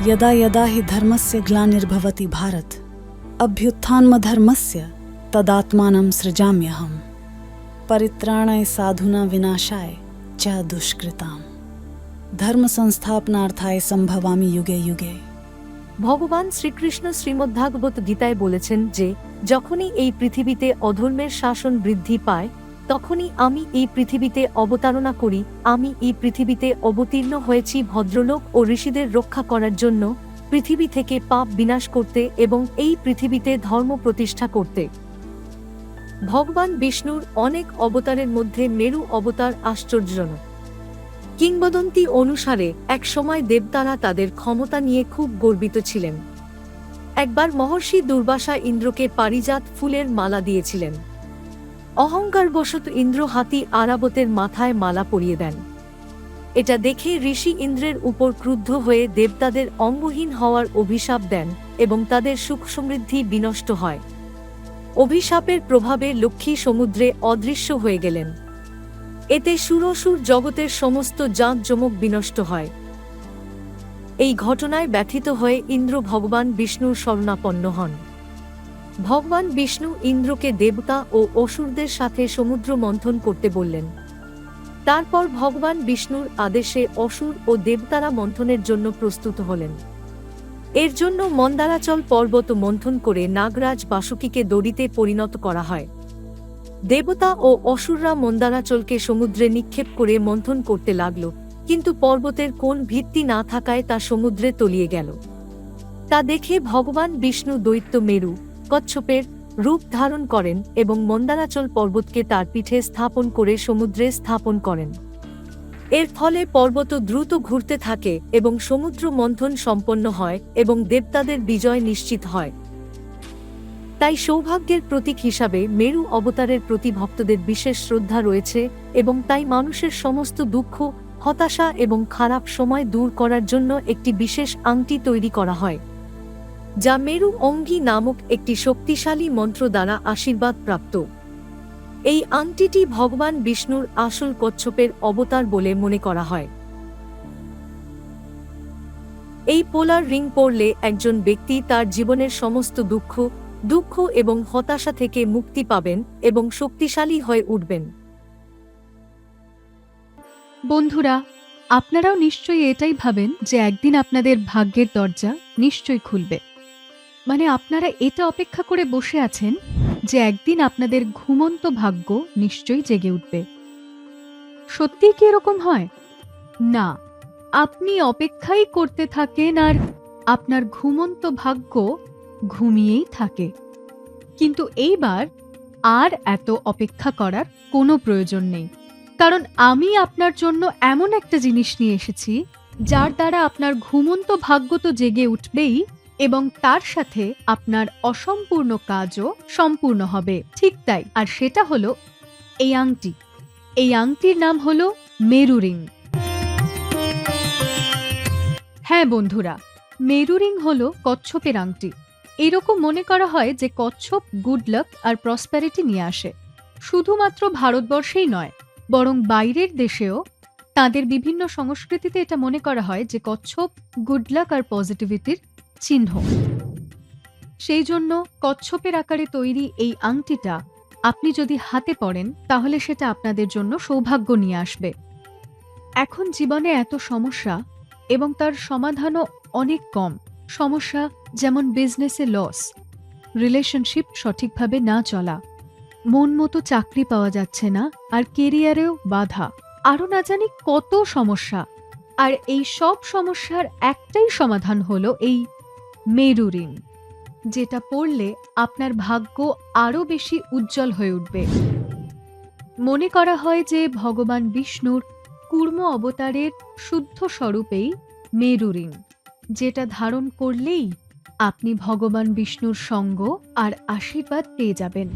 यदा यदा हि धर्मस्य ग्लानिर्भवति भारत अभ्युत्थानमधर्मस्य तदात्मानं सृजाम्यहम् परित्राणाय साधूनां विनाशाय च दुष्कृताम् धर्म संस्थापनार्थाय संभवामि युगे युगे। ভগবান শ্রীকৃষ্ণ শ্রীমদ্ভাগবত গীতায় বলেছেন যে যখনই এই পৃথিবীতে অধর্মের শাসন বৃদ্ধি পায় তখনই আমি এই পৃথিবীতে অবতারণা করি। আমি এই পৃথিবীতে অবতীর্ণ হয়েছি ভদ্রলোক ও ঋষিদের রক্ষা করার জন্য, পৃথিবী থেকে পাপ বিনাশ করতে এবং এই পৃথিবীতে ধর্ম প্রতিষ্ঠা করতে। ভগবান বিষ্ণুর অনেক অবতারের মধ্যে মেরু অবতার আশ্চর্যজনক। কিংবদন্তি অনুসারে একসময় দেবতারা তাদের ক্ষমতা নিয়ে খুব গর্বিত ছিলেন। একবার মহর্ষি দুর্বাসা ইন্দ্রকে পারিজাত ফুলের মালা দিয়েছিলেন। অহংকারবশত ইন্দ্র হাতি আরাবতের মাথায় মালা পরিয়ে দেন। এটা দেখে ঋষি ইন্দ্রের উপর ক্রুদ্ধ হয়ে দেবতাদের অঙ্গহীন হওয়ার অভিশাপ দেন এবং তাদের সুখ সমৃদ্ধি বিনষ্ট হয়। অভিশাপের প্রভাবে লক্ষ্মী সমুদ্রে অদৃশ্য হয়ে গেলেন। এতে সুরসুর জগতের সমস্ত জাঁকজমক বিনষ্ট হয়। এই ঘটনায় ব্যথিত হয়ে ইন্দ্র ভগবান বিষ্ণুর শরণাপন্ন হন। ভগবান বিষ্ণু ইন্দ্রকে দেবতা ও অসুরদের সাথে সমুদ্র মন্থন করতে বললেন। তারপর ভগবান বিষ্ণুর আদেশে অসুর ও দেবতারা মন্থনের জন্য প্রস্তুত হলেন। এর জন্য মন্দারাচল পর্বত মন্থন করে নাগরাজ বাসুকীকে দড়িতে পরিণত করা হয়। দেবতা ও অসুররা মন্দারাচলকে সমুদ্রে নিক্ষেপ করে মন্থন করতে লাগল, কিন্তু পর্বতের কোন ভিত্তি না থাকায় তা সমুদ্রে তলিয়ে গেল। তা দেখে ভগবান বিষ্ণু দৈত্য মেরু কচ্ছপের রূপ ধারণ করেন এবং মন্দারাচল পর্বতকে তার পিঠে স্থাপন করে সমুদ্রে স্থাপন করেন। এর ফলে পর্বত দ্রুত ঘুরতে থাকে এবং সমুদ্র মন্থন সম্পন্ন হয় এবং দেবতাদের বিজয় নিশ্চিত হয়। তাই সৌভাগ্যের প্রতীক হিসাবে মেরু অবতারের প্রতি ভক্তদের বিশেষ শ্রদ্ধা রয়েছে এবং তাই মানুষের সমস্ত দুঃখ, হতাশা এবং খারাপ সময় দূর করার জন্য একটি বিশেষ আংটি তৈরি করা হয়, যা মেরু অঙ্গি নামক একটি শক্তিশালী মন্ত্র দ্বারা আশীর্বাদ প্রাপ্ত। এই আংটিটি ভগবান বিষ্ণুর আসল কচ্ছপের অবতার বলে মনে করা হয়। এই পোলার রিং পরলে একজন ব্যক্তি তার জীবনের সমস্ত দুঃখ এবং হতাশা থেকে মুক্তি পাবেন এবং শক্তিশালী হয়ে উঠবেন। বন্ধুরা, আপনারাও নিশ্চয়ই এটাই ভাবেন যে একদিন আপনাদের ভাগ্যের দরজা নিশ্চয়ই খুলবে। মানে আপনারা এটা অপেক্ষা করে বসে আছেন যে একদিন আপনাদের ঘুমন্ত ভাগ্য নিশ্চয়ই জেগে উঠবে। সত্যিই কি এরকম হয়? না, আপনি অপেক্ষাই করতে থাকেন আর আপনার ঘুমন্ত ভাগ্য ঘুমিয়েই থাকে। কিন্তু এইবার আর এত অপেক্ষা করার কোনো প্রয়োজন নেই, কারণ আমি আপনার জন্য এমন একটা জিনিস নিয়ে এসেছি যার দ্বারা আপনার ঘুমন্ত ভাগ্য তো জেগে উঠবেই এবং তার সাথে আপনার অসম্পূর্ণ কাজও সম্পূর্ণ হবে। ঠিক তাই, আর সেটা হলো এই আংটি। এই আংটির নাম হলো মেরু রিং। হ্যাঁ বন্ধুরা, মেরু রিং হলো কচ্ছপের আংটি। এরকম মনে করা হয় যে কচ্ছপ গুড লাক আর প্রসপ্যারিটি নিয়ে আসে। শুধুমাত্র ভারতবর্ষেই নয়, বরং বাইরের দেশেও তাদের বিভিন্ন সংস্কৃতিতে এটা মনে করা হয় যে কচ্ছপ গুড লাক আর পজিটিভিটির চিহ্ন। সেই জন্য কচ্ছপের আকারে তৈরি এই আংটিটা আপনি যদি হাতে পরেন তাহলে সেটা আপনাদের জন্য সৌভাগ্য নিয়ে আসবে। এখন জীবনে এত সমস্যা এবং তার সমাধানও অনেক কম। সমস্যা যেমন বিজনেসে লস, রিলেশনশিপ সঠিকভাবে না চলা, মন মতো চাকরি পাওয়া যাচ্ছে না, আর কেরিয়ারেও বাধা, আরও না জানি কত সমস্যা। আর এই সব সমস্যার একটাই সমাধান হলো এই মেরু রিং, যেটা পড়লে আপনার ভাগ্য আরও বেশি উজ্জ্বল হয়ে উঠবে। মনে করা হয় যে ভগবান বিষ্ণুর কূর্ম অবতারের শুদ্ধ স্বরূপেই মেরু রিং, যেটা ধারণ করলেই আপনি ভগবান বিষ্ণুর সঙ্গ আর আশীর্বাদ পেয়ে যাবেন।